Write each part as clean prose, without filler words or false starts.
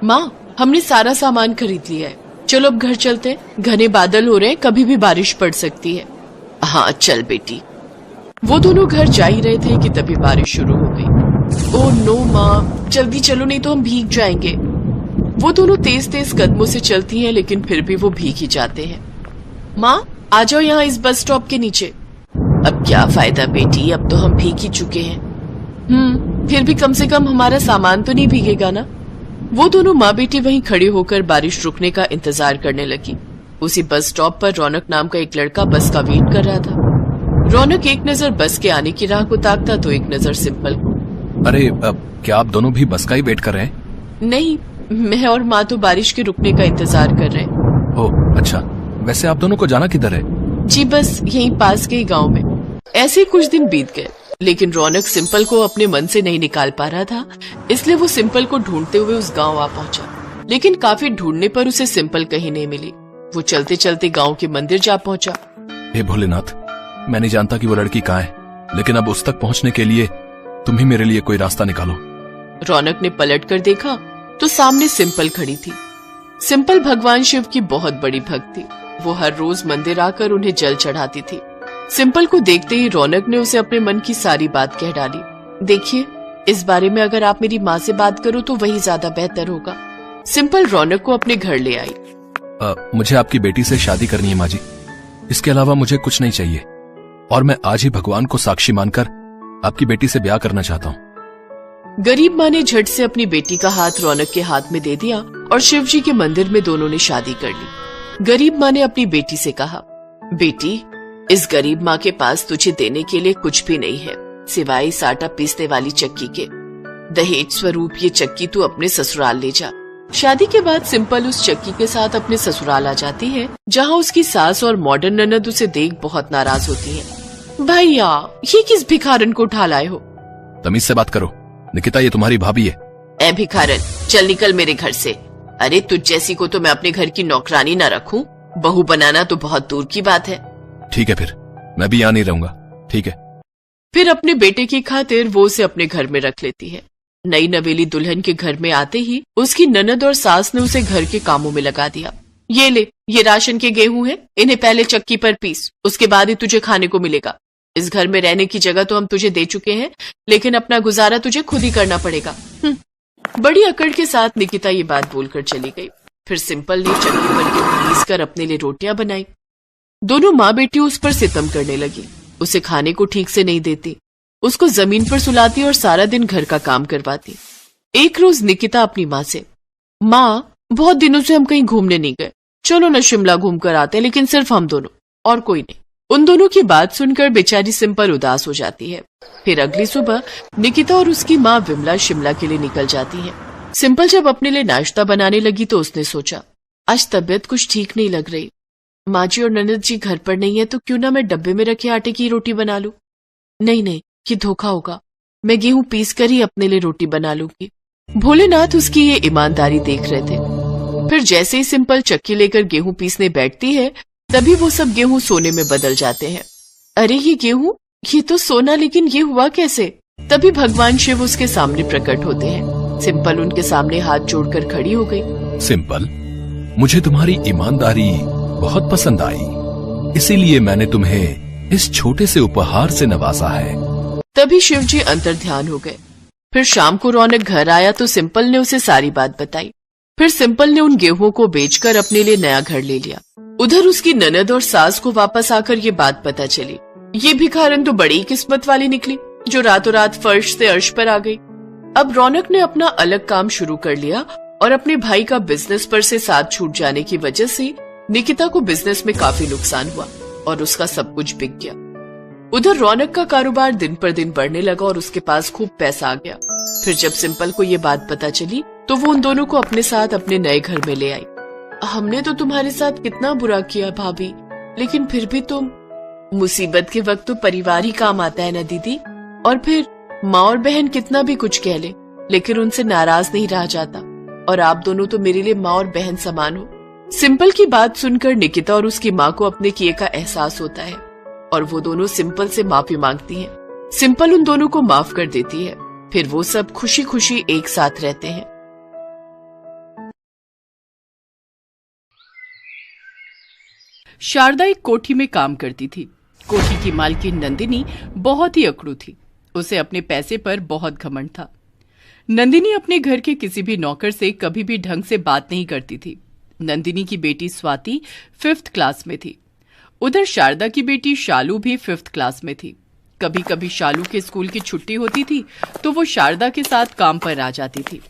माँ, हमने सारा सामान खरीद लिया है, चलो अब घर चलते हैं। घने बादल हो रहे हैं, कभी भी बारिश पड़ सकती है। हाँ चल बेटी। वो दोनों घर जा ही रहे थे कि तभी बारिश शुरू हो गई। ओह नो माँ, जल्दी चलो नहीं तो हम भीग जाएंगे। वो दोनों तेज तेज कदमों से चलती हैं, लेकिन फिर भी वो भीग ही जाते हैं। माँ आ जाओ यहाँ इस बस स्टॉप के नीचे। अब क्या फायदा बेटी, अब तो हम भीग ही चुके हैं। फिर भी कम से कम हमारा सामान तो नहीं भीगेगा ना। वो दोनों माँ बेटी वहीं खड़ी होकर बारिश रुकने का इंतजार करने लगी। उसी बस स्टॉप पर रौनक नाम का एक लड़का बस का वेट कर रहा था। रौनक एक नजर बस के आने की राह को ताकता तो एक नजर सिंपल को। अरे क्या आप दोनों भी बस का ही वेट कर रहे हैं? नहीं, मैं और माँ तो बारिश के रुकने का इंतजार कर रहे हैं। ओह अच्छा, वैसे आप दोनों को जाना किधर है? जी बस यहीं पास के ही गाँव में। ऐसे ही कुछ दिन बीत गए, लेकिन रौनक सिंपल को अपने मन से नहीं निकाल पा रहा था, इसलिए वो सिंपल को ढूंढते हुए उस गांव आ पहुंचा। लेकिन काफी ढूंढने पर उसे सिंपल कहीं नहीं मिली। वो चलते चलते गांव के मंदिर जा पहुंचा। हे भोलेनाथ, मैं नहीं जानता कि वो लड़की कहाँ है, लेकिन अब उस तक पहुंचने के लिए तुम ही मेरे लिए कोई रास्ता निकालो। रौनक ने पलट कर देखा तो सामने सिंपल खड़ी थी। सिंपल भगवान शिव की बहुत बड़ी भक्त थी। वो हर रोज मंदिर आकर उन्हें जल चढ़ाती थी। सिंपल को देखते ही रौनक ने उसे अपने मन की सारी बात कह डाली। देखिए, इस बारे में अगर आप मेरी माँ से बात करो तो वही ज्यादा बेहतर होगा। सिंपल रौनक को अपने घर ले आई। मुझे आपकी बेटी से शादी करनी है माँ जी, इसके अलावा मुझे कुछ नहीं चाहिए, और मैं आज ही भगवान को साक्षी मानकर आपकी बेटी से ब्याह करना चाहता हूँ। गरीब माँ ने झट से अपनी बेटी का हाथ रौनक के हाथ में दे दिया और शिव जी के मंदिर में दोनों ने शादी कर ली। गरीब माँ ने अपनी बेटी से कहा, बेटी, इस गरीब माँ के पास तुझे देने के लिए कुछ भी नहीं है सिवाय इस आटा पीसने वाली चक्की के। दहेज स्वरूप ये चक्की तू अपने ससुराल ले जा। शादी के बाद सिंपल उस चक्की के साथ अपने ससुराल आ जाती है, जहाँ उसकी सास और मॉडर्न ननद उसे देख बहुत नाराज होती है। भैया, ये किस भिखारन को उठा लाए हो? तमीज से बात करो निकिता, ये तुम्हारी भाभी है। ए भिखारन, चल निकल मेरे घर से। अरे तुझ जैसी को तो मैं अपने घर की नौकरानी न रखूं, बहू बनाना तो बहुत दूर की बात है। ठीक है, फिर मैं भी यहाँ नहीं रहूंगा। ठीक है। फिर अपने बेटे की खातिर वो उसे अपने घर में रख लेती है। नई नवेली दुल्हन के घर में आते ही उसकी ननद और सास ने उसे घर के कामों में लगा दिया। ये ले, ये राशन के गेहूं हैं, इन्हें पहले चक्की पर पीस, उसके बाद ही तुझे खाने को मिलेगा। इस घर में रहने की जगह तो हम तुझे दे चुके हैं, लेकिन अपना गुजारा तुझे खुद ही करना पड़ेगा। बड़ी अकड़ के साथ निकिता ये बात बोलकर चली गई। फिर सिंपल ने चक्की पर गेहूं पीस कर अपने लिए रोटियां बनाई। दोनों माँ बेटी उस पर सितम करने लगी। उसे खाने को ठीक से नहीं देती, उसको जमीन पर सुलाती और सारा दिन घर का काम करवाती। एक रोज निकिता अपनी माँ से, माँ, बहुत दिनों से हम कहीं घूमने नहीं गए, चलो न शिमला घूम कर आते हैं, लेकिन सिर्फ हम दोनों, और कोई नहीं। उन दोनों की बात सुनकर बेचारी सिंपल उदास हो जाती है। फिर अगली सुबह निकिता और उसकी माँ विमला शिमला के लिए निकल जाती है। सिंपल जब अपने लिए नाश्ता बनाने लगी तो उसने सोचा, आज तबीयत कुछ ठीक नहीं लग रही। माँ जी और ननद जी घर पर नहीं है तो क्यों ना मैं डब्बे में रखे आटे की रोटी बना लूं। नहीं, ये धोखा होगा, मैं गेहूं पीस कर ही अपने लिए रोटी बना लूंगी। भोलेनाथ उसकी ये ईमानदारी देख रहे थे। फिर जैसे ही सिंपल चक्की लेकर गेहूं पीसने बैठती है, तभी वो सब गेहूं सोने में बदल जाते हैं। अरे ये गेहूं, ये तो सोना, लेकिन ये हुआ कैसे? तभी भगवान शिव उसके सामने प्रकट होते हैं। सिंपल उनके सामने हाथ जोड़कर खड़ी हो गई। सिंपल, मुझे तुम्हारी ईमानदारी बहुत पसंद आई, इसीलिए मैंने तुम्हें इस छोटे से उपहार से नवाजा है। तभी शिव जी अंतर्ध्यान हो गए। फिर शाम को रौनक घर आया तो सिंपल ने उसे सारी बात बताई। फिर सिंपल ने उन गेहूं को बेचकर अपने लिए नया घर ले लिया। उधर उसकी ननद और सास को वापस आकर ये बात पता चली। ये भिखारन तो बड़ी किस्मत वाली निकली, जो रातों रात फर्श से अर्श पर आ गई। अब रौनक ने अपना अलग काम शुरू कर लिया और अपने भाई का बिजनेस पर से साथ छूट जाने की वजह से निकिता को बिजनेस में काफी नुकसान हुआ और उसका सब कुछ बिक गया। उधर रौनक का कारोबार दिन पर दिन बढ़ने लगा और उसके पास खूब पैसा आ गया। फिर जब सिंपल को ये बात पता चली तो वो उन दोनों को अपने साथ अपने नए घर में ले आई। हमने तो तुम्हारे साथ कितना बुरा किया भाभी, लेकिन फिर भी तुम, मुसीबत के वक्त तो परिवार ही काम आता है ना दीदी। और फिर माँ और बहन कितना भी कुछ कह ले, लेकिन उनसे नाराज नहीं रहा जाता, और आप दोनों तो मेरे लिए माँ और बहन समान हो। सिंपल की बात सुनकर निकिता और उसकी माँ को अपने किए का एहसास होता है और वो दोनों सिंपल से माफी मांगती हैं। सिंपल उन दोनों को माफ कर देती है। फिर वो सब खुशी खुशी एक साथ रहते हैं। शारदा एक कोठी में काम करती थी। कोठी की मालकिन नंदिनी बहुत ही अकड़ू थी। उसे अपने पैसे पर बहुत घमंड था। नंदिनी अपने घर के किसी भी नौकर से कभी भी ढंग से बात नहीं करती थी। नंदिनी की बेटी स्वाति 5th क्लास में थी। उधर शारदा की बेटी शालू भी 5th क्लास में थी। कभी कभी शालू के स्कूल की छुट्टी होती थी तो वो शारदा के साथ काम पर आ जाती थी।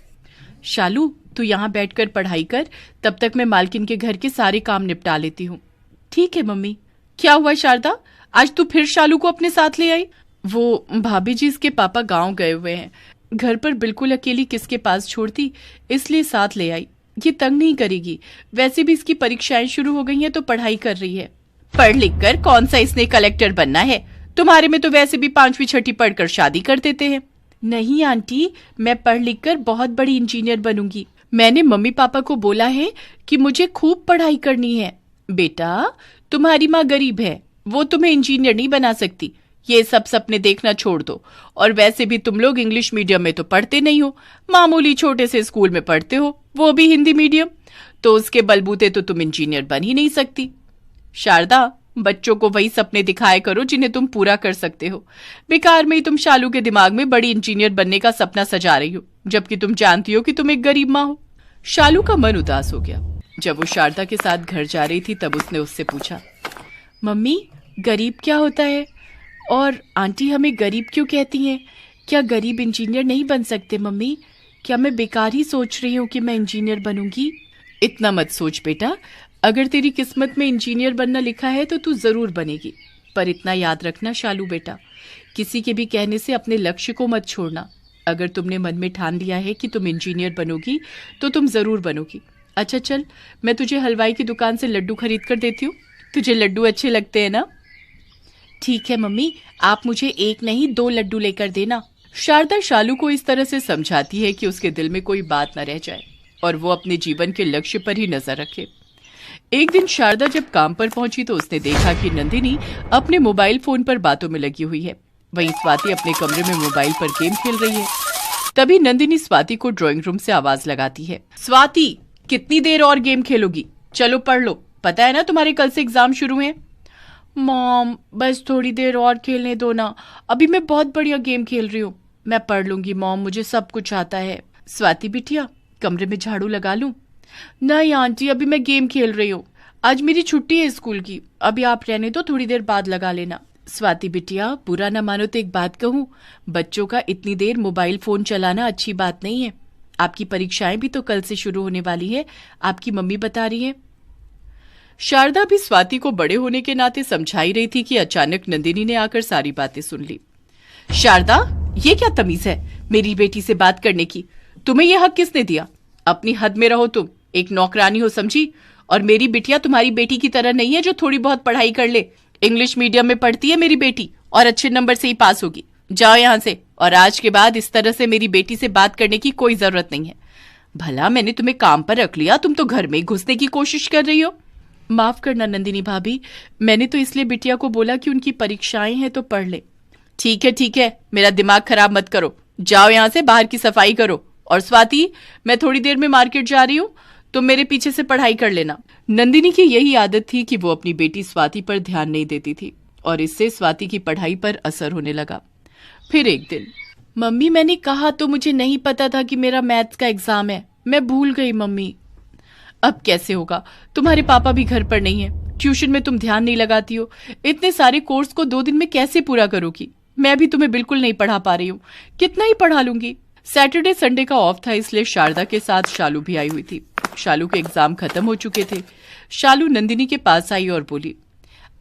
शालू, तू यहाँ बैठकर पढ़ाई कर, तब तक मैं मालकिन के घर के सारे काम निपटा लेती हूँ। ठीक है मम्मी। क्या हुआ शारदा, आज तू फिर शालू को अपने साथ ले आई? वो भाभी जी, इसके पापा गांव गए हुए हैं, घर पर बिल्कुल अकेली किसके पास छोड़ती, इसलिए साथ ले आई। ये तंग नहीं करेगी, वैसे भी इसकी परीक्षाएं शुरू हो गई हैं तो पढ़ाई कर रही है। पढ़ लिख कर कौन सा इसने कलेक्टर बनना है? तुम्हारे में तो वैसे भी 5वीं 6ठी पढ़कर शादी कर देते हैं। नहीं आंटी, मैं पढ़ लिख कर बहुत बड़ी इंजीनियर बनूंगी। मैंने मम्मी पापा को बोला है कि मुझे खूब पढ़ाई करनी है। बेटा, तुम्हारी माँ गरीब है, वो तुम्हें इंजीनियर नहीं बना सकती। ये सब सपने देखना छोड़ दो। और वैसे भी तुम लोग इंग्लिश मीडियम में तो पढ़ते नहीं हो, मामूली छोटे से स्कूल में पढ़ते हो, वो भी हिंदी मीडियम, तो उसके बलबूते तो तुम इंजीनियर बन ही नहीं सकती। शारदा, बच्चों को वही सपने दिखाया करो जिन्हें तुम पूरा कर सकते हो। बेकार में ही तुम शालू के दिमाग में बड़ी इंजीनियर बनने का सपना सजा रही हो, जबकि तुम जानती हो कि तुम एक गरीब माँ हो। शालू का मन उदास हो गया। जब वो शारदा के साथ घर जा रही थी तब उसने उससे पूछा, मम्मी, गरीब क्या होता है? और आंटी हमें गरीब क्यों कहती हैं? क्या गरीब इंजीनियर नहीं बन सकते मम्मी? क्या मैं बेकार ही सोच रही हूँ कि मैं इंजीनियर बनूंगी? इतना मत सोच बेटा, अगर तेरी किस्मत में इंजीनियर बनना लिखा है तो तू जरूर बनेगी। पर इतना याद रखना शालू बेटा, किसी के भी कहने से अपने लक्ष्य को मत छोड़ना। अगर तुमने मन में ठान लिया है कि तुम इंजीनियर बनोगी तो तुम जरूर बनोगी। अच्छा चल, मैं तुझे हलवाई की दुकान से लड्डू खरीद कर देती हूँ। तुझे लड्डू अच्छे लगते हैं ना? ठीक है मम्मी, आप मुझे 1 नहीं 2 लड्डू लेकर देना। शारदा शालू को इस तरह से समझाती है कि उसके दिल में कोई बात न रह जाए और वो अपने जीवन के लक्ष्य पर ही नजर रखे। एक दिन शारदा जब काम पर पहुंची तो उसने देखा कि नंदिनी अपने मोबाइल फोन पर बातों में लगी हुई है। वहीं स्वाति अपने कमरे में मोबाइल पर गेम खेल रही है। तभी नंदिनी स्वाति को ड्राइंग रूम से आवाज लगाती है, स्वाति, कितनी देर और गेम खेलोगी? चलो पढ़ लो, पता है ना तुम्हारे कल से एग्जाम शुरू हैं। मॉम, बस थोड़ी देर और खेलने दो ना, अभी मैं बहुत बढ़िया गेम खेल रही हूँ। मैं पढ़ लूंगी मॉम, मुझे सब कुछ आता है। स्वाति बिटिया, कमरे में झाड़ू लगा लूं? नहीं आंटी, अभी मैं गेम खेल रही हूँ, आज मेरी छुट्टी है स्कूल की। अभी आप रहने दो, थोड़ी देर बाद लगा लेना। स्वाति बिटिया, बुरा ना मानो तो एक बात कहूँ, बच्चों का इतनी देर मोबाइल फोन चलाना अच्छी बात नहीं है। आपकी परीक्षाएं भी तो कल से शुरू होने वाली है, आपकी मम्मी बता रही है। शारदा भी स्वाति को बड़े होने के नाते समझाई रही थी कि अचानक नंदिनी ने आकर सारी बातें सुन ली। शारदा, ये क्या तमीज है मेरी बेटी से बात करने की? तुम्हें यह हक किसने दिया? अपनी हद में रहो, तुम एक नौकरानी हो समझी। और मेरी बिटिया तुम्हारी बेटी की तरह नहीं है जो थोड़ी बहुत पढ़ाई कर ले। इंग्लिश मीडियम में पढ़ती है मेरी बेटी और अच्छे नंबर से ही पास होगी। जाओ यहाँ से, और आज के बाद इस तरह से मेरी बेटी से बात करने की कोई जरूरत नहीं है। भला मैंने तुम्हें काम पर रख लिया, तुम तो घर में ही घुसने की कोशिश कर रही हो। माफ करना नंदिनी भाभी, मैंने तो इसलिए बिटिया को बोला कि उनकी परीक्षाएं हैं तो पढ़ ले। ठीक है, मेरा दिमाग खराब मत करो। जाओ यहाँ से, बाहर की सफाई करो। और स्वाति, मैं थोड़ी देर में मार्केट जा रही हूँ, तुम मेरे पीछे से पढ़ाई कर लेना। नंदिनी की यही आदत थी कि वो अपनी बेटी स्वाति पर ध्यान नहीं देती थी और इससे स्वाति की पढ़ाई पर असर होने लगा। फिर एक दिन, मम्मी मैंने कहा तो मुझे नहीं पता था कि मेरा मैथ्स का एग्जाम है, मैं भूल गई मम्मी। अब कैसे होगा, तुम्हारे पापा भी घर पर नहीं है, ट्यूशन में तुम ध्यान नहीं लगाती हो, इतने सारे कोर्स को 2 दिन में कैसे पूरा करोगी? मैं भी तुम्हें बिल्कुल नहीं पढ़ा पा रही हूँ, कितना ही पढ़ा लूंगी। सैटरडे संडे का ऑफ था, इसलिए शारदा के साथ शालू भी आई हुई थी। शालू के एग्जाम खत्म हो चुके थे। शालू नंदिनी के पास आई और बोली,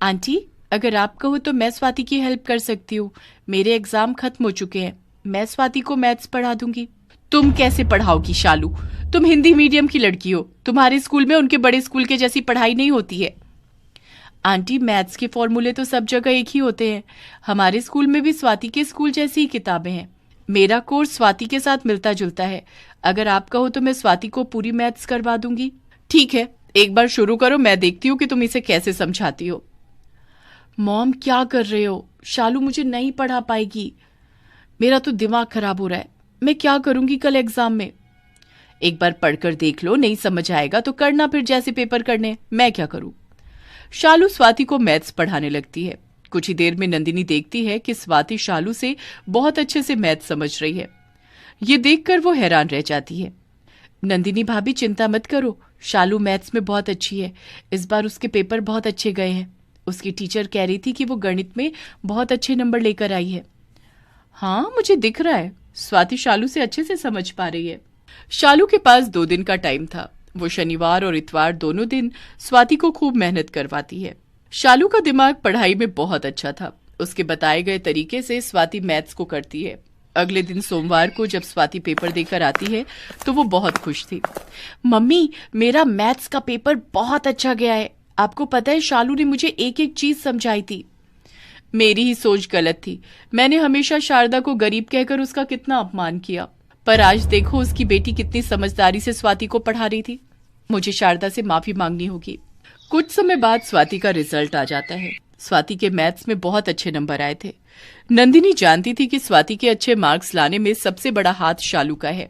आंटी, अगर आप कहो तो मैं स्वाति की हेल्प कर सकती हूँ। मेरे एग्जाम खत्म हो चुके हैं, मैं स्वाति को मैथ्स पढ़ा दूंगी। तुम कैसे पढ़ाओगी शालू? तुम हिंदी मीडियम की लड़की हो, तुम्हारे स्कूल में उनके बड़े स्कूल के जैसी पढ़ाई नहीं होती है। आंटी, मैथ्स के फॉर्मूले तो सब जगह एक ही होते हैं। हमारे स्कूल में भी स्वाति के स्कूल जैसी ही किताबें हैं। मेरा कोर्स स्वाति के साथ मिलता जुलता है। अगर आप कहो तो मैं स्वाति को पूरी मैथ्स करवा दूंगी। ठीक है, एक बार शुरू करो, मैं देखती हूँ कि तुम इसे कैसे समझाती हो। मॉम, क्या कर रहे हो? शालू मुझे नहीं पढ़ा पाएगी। मेरा तो दिमाग खराब हो रहा है, मैं क्या करूंगी कल एग्जाम में? एक बार पढ़कर देख लो, नहीं समझ आएगा तो करना फिर जैसे पेपर करने, मैं क्या करूं? शालू स्वाति को मैथ्स पढ़ाने लगती है। कुछ ही देर में नंदिनी देखती है कि स्वाति शालू से बहुत अच्छे से मैथ्स समझ रही है। ये देखकर वो हैरान रह जाती है। नंदिनी भाभी चिंता मत करो, शालू मैथ्स में बहुत अच्छी है। इस बार उसके पेपर बहुत अच्छे गए हैं। उसकी टीचर कह रही थी कि वो गणित में बहुत अच्छे नंबर लेकर आई है। हाँ, मुझे दिख रहा है, स्वाति शालू से अच्छे से समझ पा रही है। शालू के पास 2 दिन का टाइम था। वो शनिवार और इतवार दोनों दिन स्वाति को खूब मेहनत करवाती है। शालू का दिमाग पढ़ाई में बहुत अच्छा था। उसके बताए गए तरीके से स्वाति मैथ्स को करती है। अगले दिन सोमवार को जब स्वाति पेपर देकर आती है तो वो बहुत खुश थी। मम्मी, मेरा मैथ्स का पेपर बहुत अच्छा गया है। आपको पता है, शालू ने मुझे एक एक चीज समझाई थी। मेरी ही सोच गलत थी। मैंने हमेशा शारदा को गरीब कहकर उसका कितना अपमान किया, पर आज देखो उसकी बेटी कितनी समझदारी से स्वाति को पढ़ा रही थी। मुझे शारदा से माफी मांगनी होगी। कुछ समय बाद स्वाति का रिजल्ट आ जाता है। स्वाति के मैथ्स में बहुत अच्छे नंबर आए थे। नंदिनी जानती थी कि स्वाति के अच्छे मार्क्स लाने में सबसे बड़ा हाथ शालू का है।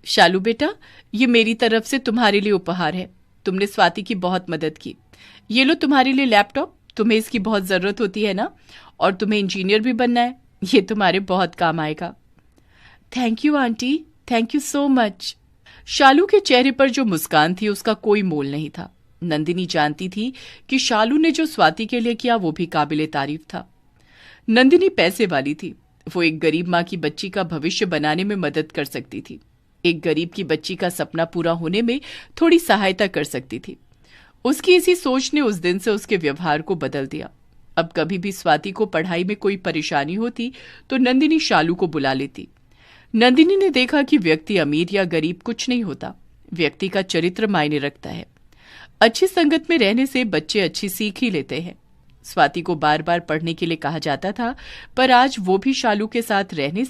शालू बेटा, ये मेरी तरफ से तुम्हारे लिए उपहार है। तुमने स्वाति की बहुत मदद की। ये लो तुम्हारे लिए लैपटॉप। तुम्हें इसकी बहुत जरूरत होती है ना, और तुम्हें इंजीनियर भी बनना है। ये तुम्हारे बहुत काम आएगा। Thank you aunty, thank you so much. Shalu के चेहरे पर जो मुस्कान थी उसका कोई मोल नहीं था। नंदिनी जानती थी कि शालू ने जो स्वाति के लिए किया वो भी काबिले तारीफ था। नंदिनी पैसे वाली थी। वो एक गरीब माँ की बच्ची का भविष्य बनाने में मदद कर सकती थी। एक गरीब की बच्ची का सपना पूरा होने में थोड़ी सहायता कर सकती थी। उसकी इसी सोच ने उस दिन से उसके व्यवहार को बदल दिया। अब कभी भी स्वाति को पढ़ाई में कोई परेशानी होती तो नंदिनी शालू को बुला लेती। नंदिनी ने देखा कि व्यक्ति अमीर या गरीब कुछ नहीं होता, व्यक्ति का चरित्र मायने रखता है। अच्छी संगत में रहने से बच्चे अच्छी सीख ही लेते हैं। स्वाति को बार बार पढ़ने के लिए कहा जाता था, पर आज वो भी शालू के साथ रहने